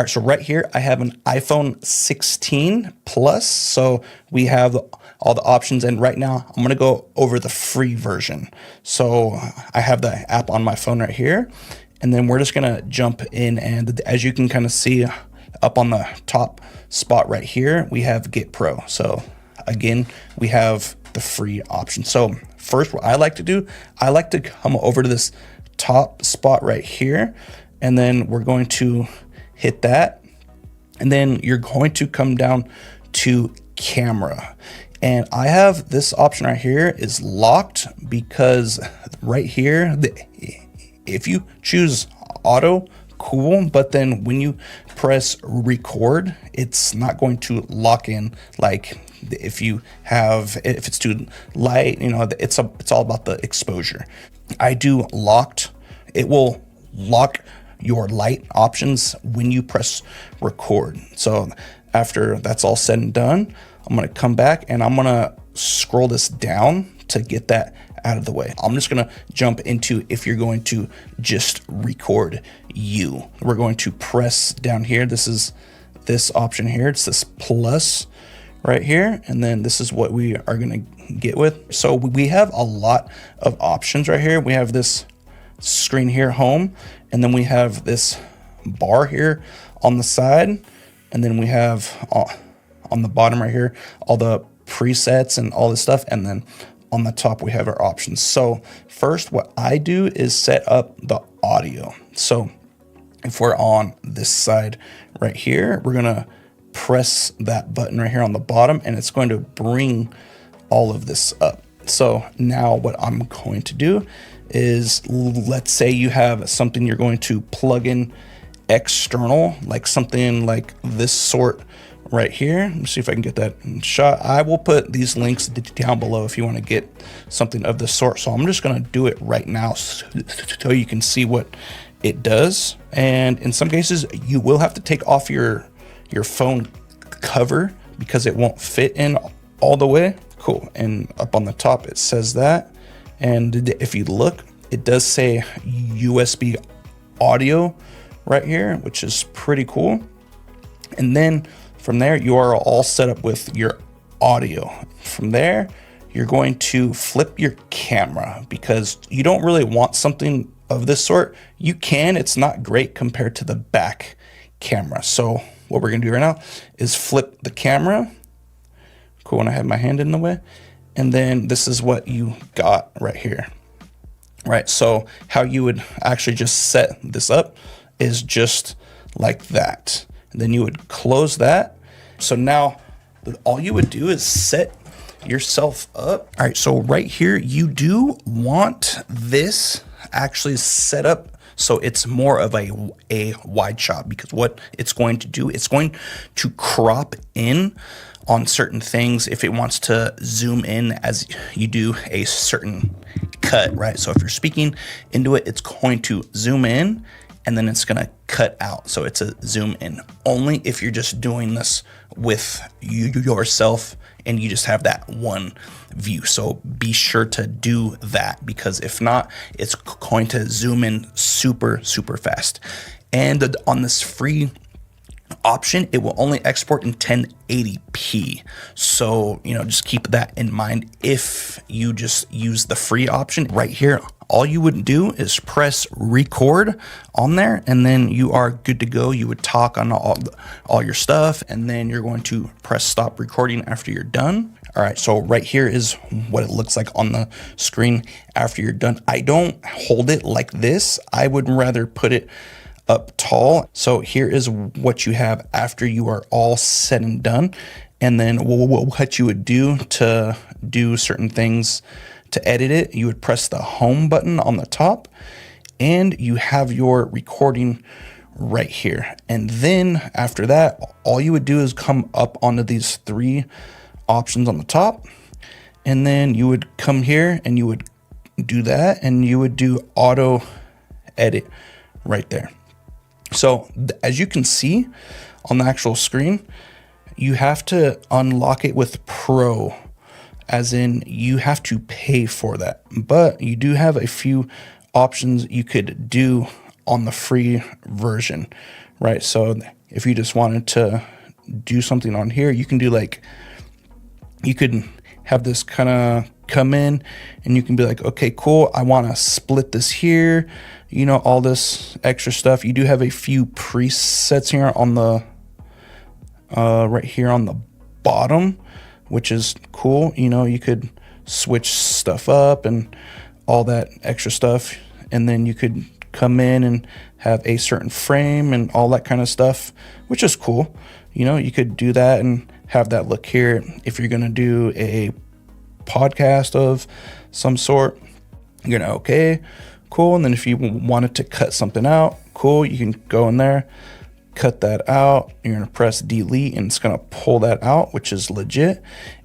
All right, so right here, I have an iPhone 16 Plus. So we have all the options. And right now, I'm going to go over the free version. So I have the app on my phone right here. And then we're just going to jump in. And as you can kind of see up on the top spot right here, we have Get Pro. So again, we have the free option. So first, what I like to do, I like to come over to this top spot right here. And then we're going to hit that. And then you're going to come down to camera. And I have this option right here is locked because right here, if you choose auto, cool, but then when you press record, it's not going to lock in. Like if it's too light, you know, it's all about the exposure. I do locked. It will lock your light options when you press record. So after that's all said and done, I'm going to come back and I'm going to scroll this down to get that out of the way. I'm just going to jump into if you're going to just record you. We're going to press down here. This is this option here. It's this plus right here. And then this is what we are going to get with. So we have a lot of options right here. We have this screen here, home, and then we have this bar here on the side. And then we have on the bottom right here, all the presets and all this stuff. And then on the top, we have our options. So first, what I do is set up the audio. So if we're on this side right here, we're gonna press that button right here on the bottom, and it's going to bring all of this up. So now what I'm going to do is, let's say you have something you're going to plug in external, like something like this sort right here. Let me see if I can get that in shot. I will put these links down below if you want to get something of this sort. So I'm just going to do it right now so you can see what it does. And in some cases, you will have to take off your phone cover because it won't fit in all the way. Cool. And up on the top, it says that. And if you look, it does say USB audio right here, which is pretty cool. And then from there, you are all set up with your audio. From there, you're going to flip your camera because you don't really want something of this sort. You can, it's not great compared to the back camera. So what we're gonna do right now is flip the camera. Cool, when I have my hand in the way. And then this is what you got right here. Right, so how you would actually just set this up is just like that. And then you would close that. So now all you would do is set yourself up. All right, so right here, you do want this actually set up so it's more of a wide shot, because what it's going to do, it's going to crop in on certain things if it wants to zoom in as you do a certain cut, right? So if you're speaking into it, it's going to zoom in and then it's gonna cut out. So it's a zoom in only if you're just doing this with yourself and you just have that one view. So be sure to do that, because if not, it's going to zoom in super, super fast. And on this free option, it will only export in 1080p. So, you know, just keep that in mind. If you just use the free option right here, all you would do is press record on there and then you are good to go. You would talk on all your stuff and then you're going to press stop recording after you're done. All right, so right here is what it looks like on the screen after you're done. I don't hold it like this. I would rather put it up tall. So here is what you have after you are all said and done. And then what you would do to do certain things to edit it, you would press the home button on the top and you have your recording right here. And then after that, all you would do is come up onto these three options on the top. And then you would come here and you would do that and you would do auto edit right there. So as you can see on the actual screen, you have to unlock it with Pro, as in you have to pay for that. But you do have a few options you could do on the free version right? So if you just wanted to do something on here, you can do like, you could have this kind of come in and you can be like, okay, cool, I want to split this here, you know, all this extra stuff. You do have a few presets here on the right here on the bottom, which is cool. You know, you could switch stuff up and all that extra stuff, and then you could come in and have a certain frame and all that kind of stuff, which is cool. You know, you could do that and have that look here if you're going to do a podcast of some sort. You're gonna, okay, cool. And then if you wanted to cut something out, cool, you can go in there, cut that out. You're gonna press delete and it's gonna pull that out, which is legit.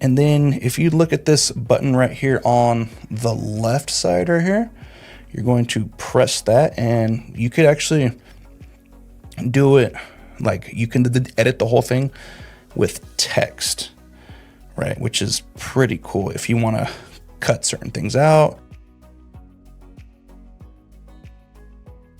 And then if you look at this button right here on the left side right here, you're going to press that and you could actually do it like, you can edit the whole thing with text, right? Which is pretty cool if you want to cut certain things out.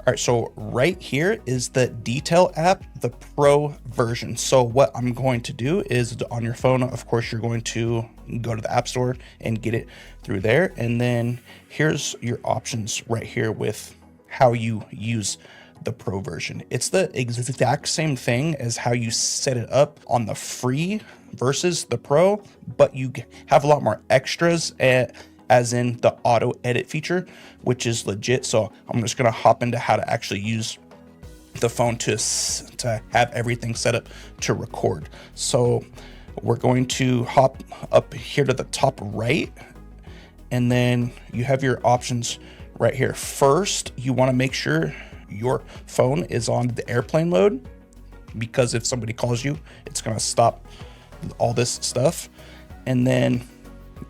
All right, so right here is the Detail app, the Pro version. So what I'm going to do is on your phone, of course, you're going to go to the App Store and get it through there. And then here's your options right here with how you use the Pro version. It's the exact same thing as how you set it up on the free versus the Pro, but you have a lot more extras, as in the auto edit feature, which is legit. So I'm just gonna hop into how to actually use the phone to have everything set up to record. So we're going to hop up here to the top right, and then you have your options right here. First, you want to make sure your phone is on the airplane mode, because if somebody calls you, it's going to stop all this stuff. And then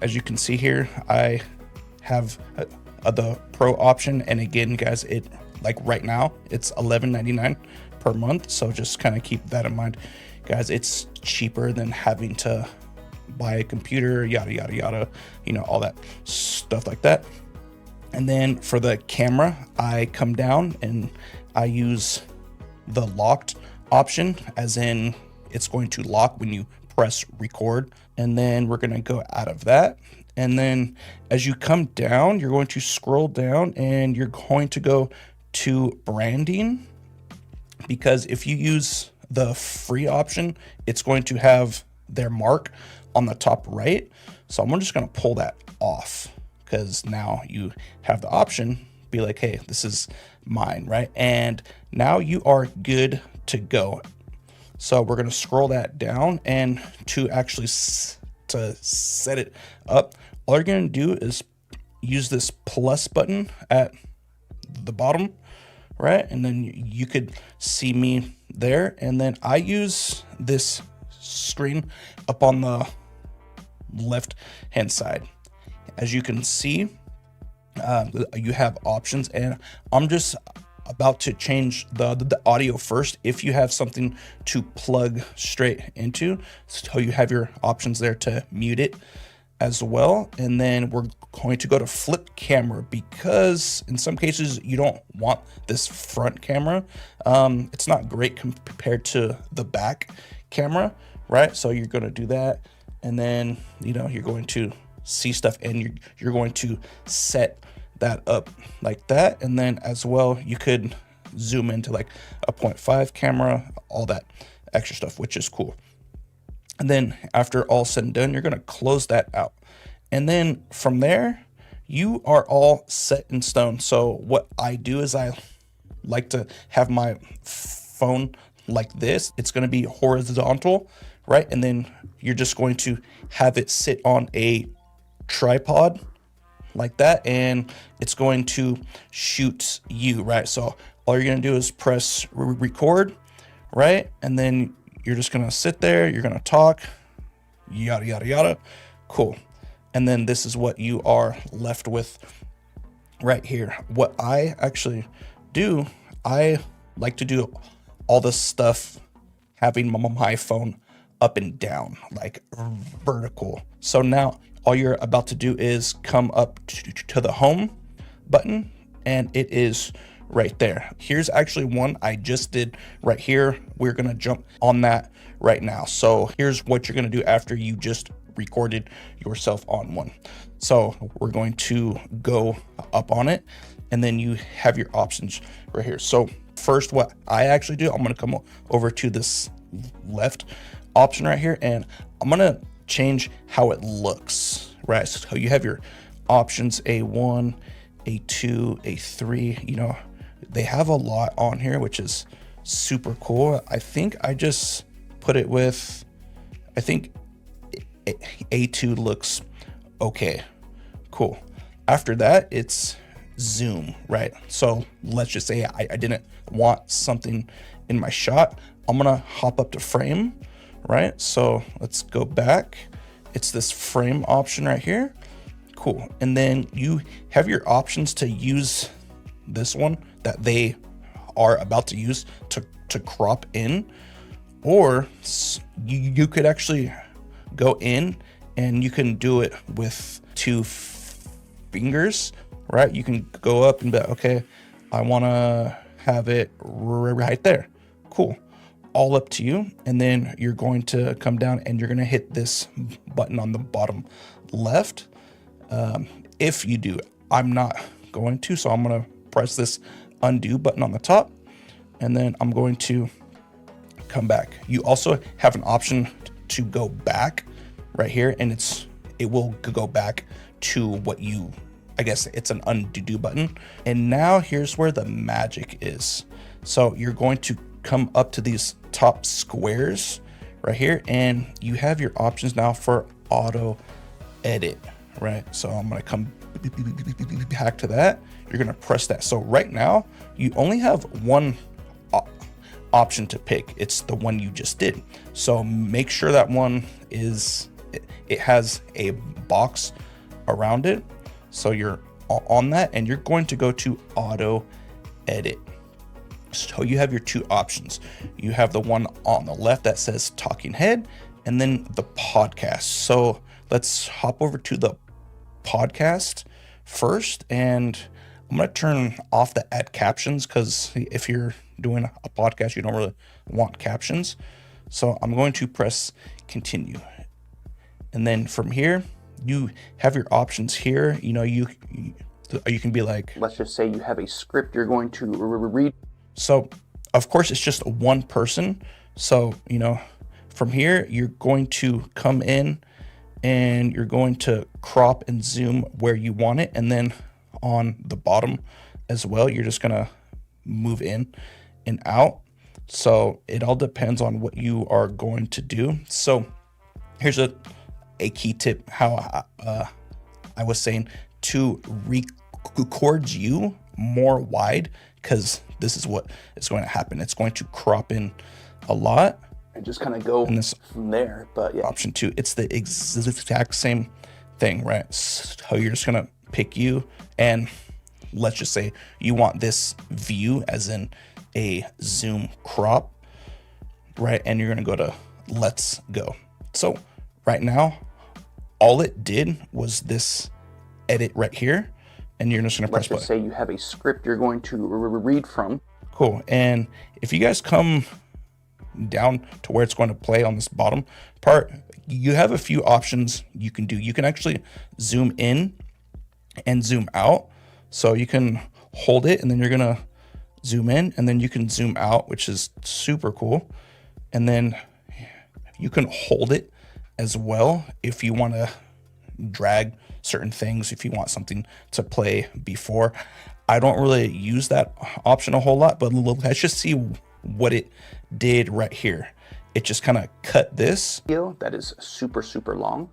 as you can see here, I have the Pro option, and again guys, it like right now it's $11.99 per month, so just kind of keep that in mind guys. It's cheaper than having to buy a computer, yada yada yada, you know, all that stuff like that. And then for the camera, I come down and I use the locked option, as in it's going to lock when you press record. And then we're going to go out of that. And then as you come down, you're going to scroll down and you're going to go to branding, because if you use the free option, it's going to have their mark on the top right. So I'm just going to pull that off, because now you have the option, be like, hey, this is mine, right? And now you are good to go. So we're going to scroll that down, and to actually to set it up, all you're going to do is use this plus button at the bottom, right? And then you could see me there. And then I use this screen up on the left hand side. As you can see, you have options, and I'm just about to change the audio first. If you have something to plug straight into, so you have your options there to mute it as well. And then we're going to go to flip camera, because in some cases you don't want this front camera. It's not great compared to the back camera, right? So you're going to do that, and then, you know, you're going to see stuff, and you're going to set that up like that. And then as well, you could zoom into like a 0.5 camera, all that extra stuff, which is cool. And then after all said and done, you're going to close that out. And then from there, you are all set in stone. So what I do is I like to have my phone like this. It's going to be horizontal, right? And then you're just going to have it sit on a tripod like that, and it's going to shoot you, right? So all you're going to do is press record, right? And then you're just going to sit there, you're going to talk, yada yada yada. Cool. And then this is what you are left with right here. What I actually do, I like to do all this stuff having my phone up and down, like vertical. So now all you're about to do is come up to the home button, and it is right there. Here's actually one I just did right here. We're gonna jump on that right now. So here's what you're gonna do after you just recorded yourself on one. So we're going to go up on it, and then you have your options right here. So first, what I actually do, I'm gonna come over to this left option right here, and I'm gonna change how it looks, right? So you have your options, A1, A2, A3, you know, they have a lot on here, which is super cool. I think I just put it with, I think A2 looks okay, cool. After that, it's zoom, right? So let's just say I didn't want something in my shot. I'm gonna hop up to frame, right? So let's go back. It's this frame option right here. Cool. And then you have your options to use this one that they are about to use to crop in, or you could actually go in and you can do it with 2 fingers, right? You can go up and be like, okay, I want to have it right there. Cool. All up to you. And then you're going to come down and you're going to hit this button on the bottom left. If you do, I'm not going to, so I'm going to press this undo button on the top, and then I'm going to come back. You also have an option to go back right here, and it will go back to what you, I guess it's an undo button. And now here's where the magic is. So you're going to come up to these top squares right here, and you have your options now for auto edit, right? So I'm going to come back to that. You're going to press that. So right now you only have one option to pick. It's the one you just did. So make sure that one is, it has a box around it. So you're on that, and you're going to go to auto edit. So you have your 2 options. You have the one on the left that says talking head, and then the podcast. So let's hop over to the podcast first, and I'm going to turn off the add captions, because if you're doing a podcast, you don't really want captions. So I'm going to press continue. And then from here, you have your options here. You know, you can be like, let's just say you have a script you're going to read. So of course it's just one person. So, you know, from here, you're going to come in and you're going to crop and zoom where you want it. And then on the bottom as well, you're just gonna move in and out. So it all depends on what you are going to do. So here's a key tip, how I was saying to record you more wide, because this is what is going to happen. It's going to crop in a lot and just kind of go in this from there. But yeah, option 2, it's the exact same thing, right? So you're just gonna pick you, and let's just say you want this view as in a zoom crop, right? And you're gonna go to let's go. So right now, all it did was this edit right here, and you're just gonna press play. Let's just say you have a script you're going to read from. Cool. And if you guys come down to where it's going to play on this bottom part, you have a few options you can do. You can actually zoom in and zoom out. So you can hold it, and then you're gonna zoom in, and then you can zoom out, which is super cool. And then you can hold it as well if you want to drag certain things, if you want something to play before. I don't really use that option a whole lot, but let's just see what it did right here. It just kind of cut this video that is super long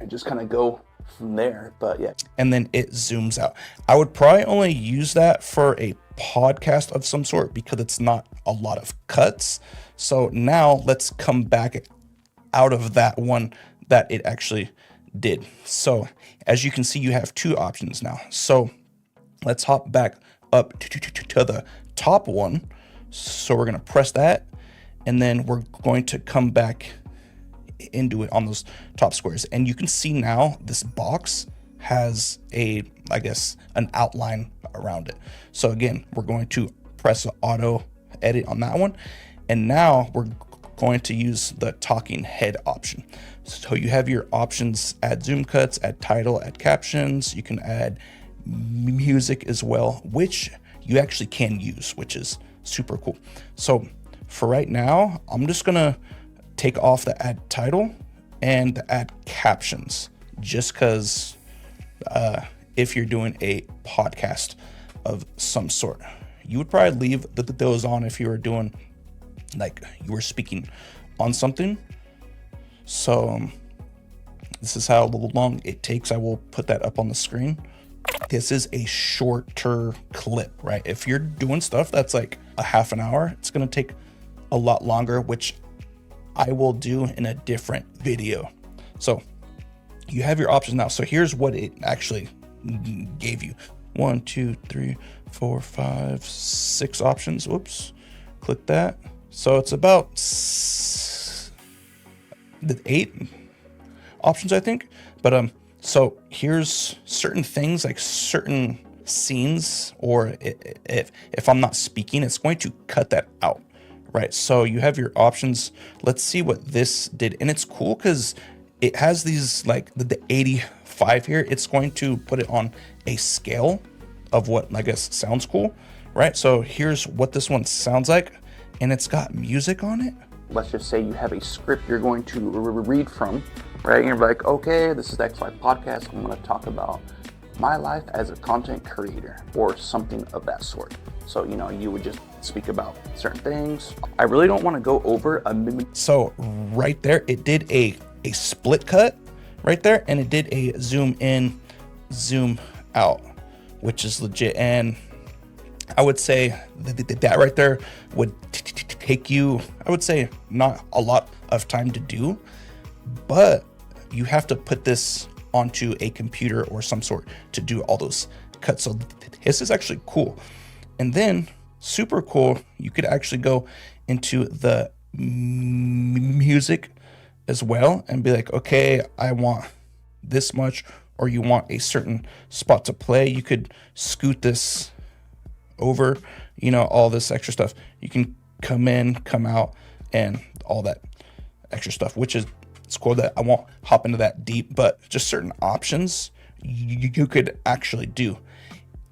and just kind of go from there. But yeah, and then it zooms out. I would probably only use that for a podcast of some sort, because it's not a lot of cuts. So now let's come back out of that one that it actually did. So as you can see, you have 2 options now. So let's hop back up to the top one. So we're going to press that, and then we're going to come back into it on those top squares. And you can see now this box has a I guess, an outline around it. So again, we're going to press auto edit on that one. And now we're going to use the talking head option. So you have your options: add zoom cuts, add title, add captions. You can add music as well, which you actually can use, which is super cool. So for right now, I'm just gonna take off the add title and the add captions, just because if you're doing a podcast of some sort, you would probably leave those on if you were doing, like, you were speaking on something. So this is how long it takes. I will put that up on the screen. This is a shorter clip, right? If you're doing stuff that's like a half an hour, it's gonna take a lot longer, which I will do in a different video. So you have your options now. So here's what it actually gave you: 1, 2, 3, 4, 5, 6 options. Whoops, click that. So it's about 8 options, I think. But so here's certain things, like certain scenes, or if I'm not speaking, it's going to cut that out, right? So you have your options. Let's see what this did. And it's cool because it has these, like the 85 here. It's going to put it on a scale of what I guess sounds cool, right? So here's what this one sounds like, and it's got music on it. Let's just say you have a script you're going to read from, right? And you're like, okay, this is the XY podcast. I'm going to talk about my life as a content creator, or something of that sort. So, you know, you would just speak about certain things. I really don't want to go over a minute. So right there, it did a split cut right there, and it did a zoom in, zoom out, which is legit. And I would say that right there would take you, I would say, not a lot of time to do, but you have to put this onto a computer or some sort to do all those cuts. So this is actually cool. And then super cool, you could actually go into the music as well and be like, okay, I want this much, or you want a certain spot to play. You could scoot this over, you know, all this extra stuff. You can come in, come out, and all that extra stuff, which is, it's cool. That I won't hop into that deep, but just certain options you could actually do.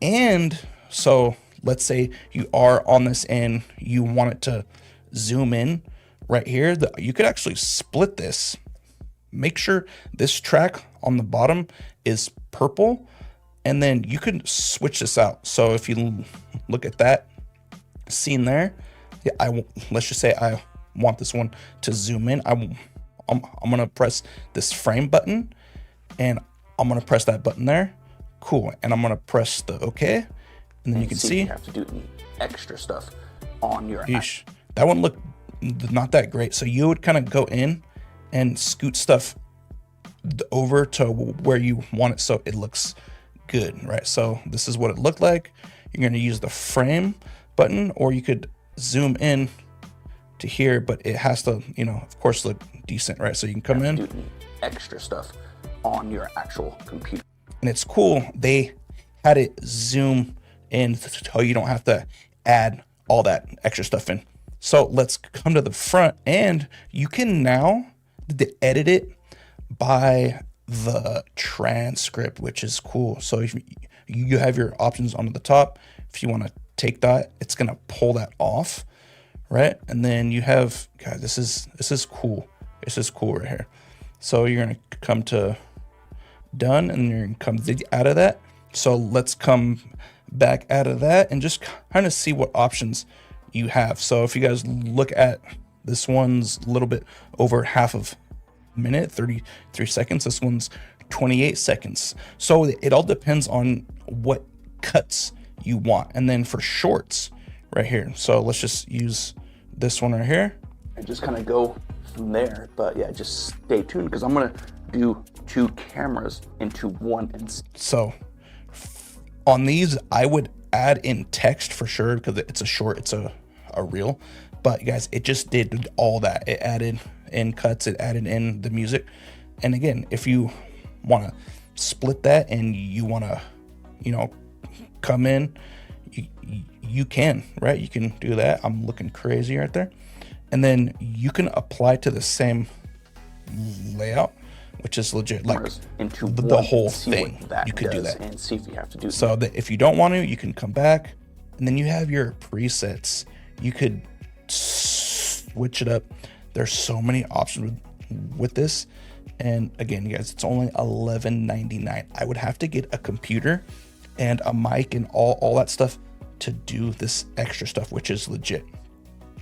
And so let's say you are on this and you want it to zoom in right here, you could actually split this. Make sure this track on the bottom is purple, and then you can switch this out. So if you look at that scene there, let's just say I want this one to zoom in. I'm gonna press this frame button, and I'm gonna press that button there. Cool. And I'm gonna press the OK, and then you can see you have to do extra stuff on your Yeesh. That one looked not that great. So you would kind of go in and scoot stuff over to where you want it so it looks good, right? So this is what it looked like. You're gonna use the frame button, or you could zoom in to here, but it has to, you know, of course, look decent, right? So you can come in, do extra stuff on your actual computer. And it's cool, they had it zoom in so you don't have to add all that extra stuff in. So let's come to the front, and you can now edit it by the transcript, which is cool. So if you have your options on the top, if you want to take that, it's gonna pull that off, right? And then you have, guys, this is cool. This is cool right here. So you're gonna come to done, and you're gonna come out of that. So let's come back out of that and just kind of see what options you have. So if you guys look at this, one's a little bit over half of a minute, 33 seconds. This one's 28 seconds. So it all depends on what cuts you want. And then for shorts right here, so let's just use this one right here and just kind of go from there. But yeah, just stay tuned, because I'm gonna do 2 cameras into one. And so on these, I would add in text for sure, because it's a short, it's a reel. But guys, it just did all that. It added in cuts, it added in the music. And again, if you want to split that and you want to come in, you can, right? You can do that. I'm looking crazy right there. And then you can apply to the same layout, which is legit, like into the whole thing. You could do that and see if you have to do so that if you don't want to, you can come back, and then you have your presets. You could switch it up. There's so many options with this. And again, you guys, it's only $11.99. I would have to get a computer and a mic and all that stuff to do this extra stuff, which is legit.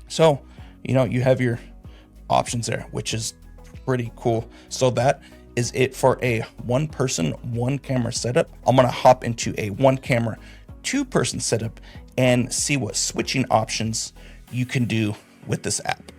So, you have your options there, which is pretty cool. So that is it for a 1-person, 1-camera setup. I'm going to hop into a 1-camera, 2-person setup and see what switching options you can do with this app.